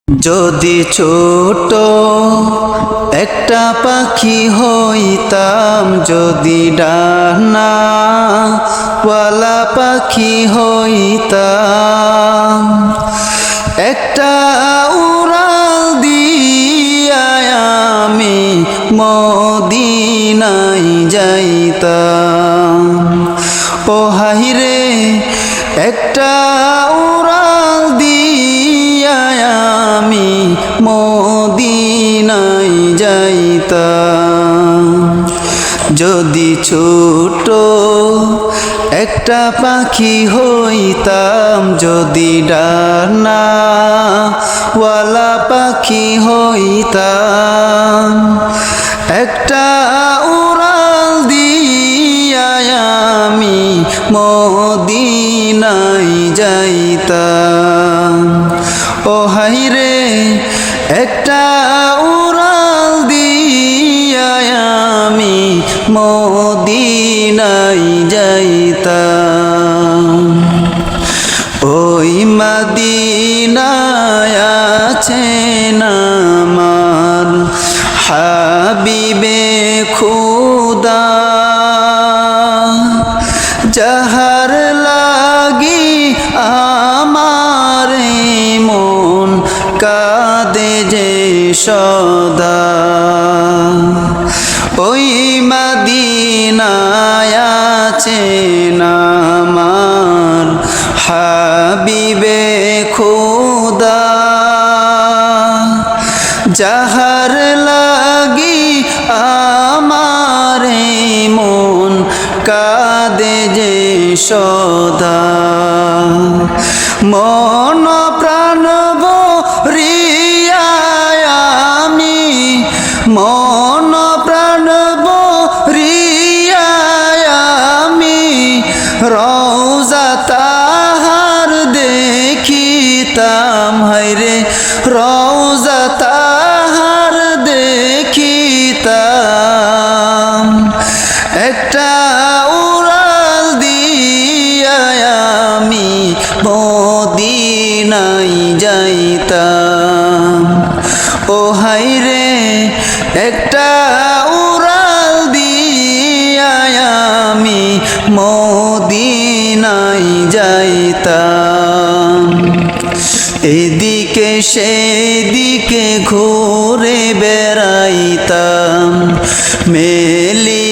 যদি ছোট একটা পাখি হইতাম, যদি ডানাওয়ালা পাখি হইতাম, একটা উড়াল দিয়া আমি মদিনায় যাইতাম। ও হায়রে একটা উড়াল দিয়া আমি মদিনায় যাইতাম। যদি ছোট একটা পাখি হইতাম, যদি ডানাওয়ালা পাখি হইতাম, একটা উড়াল দিয়া আমি মদিনায় যাইতাম। ও হায়রে একটা উড়াল দিয়া আমি মদিনায় যাইতাম। ওই মদিনায় আছেন আমার হাবিবে খুদা, যাহার লাগি আমার মন কাঁদে যে সদা। ওই মদিনায় আছেন আমার হাবিবে খুদা, যাহার লাগি আমার মন কাঁদে যে সদা। মন প্রাণ ভরিয়া আমি, মন প্রাণ ভরিয়া আমি রওজা তাহার দেখিতাম। হায়রে রওজা তাহার দেখিতাম, একটা উড়াল দিয়া আমি মদিনায় যাইতাম। ও হায়রে একটা উড়াল দিয়া আমি মদিনায় যাইতাম। এদিকে সেদিকে ঘুরে বেড়াইতাম, মেলি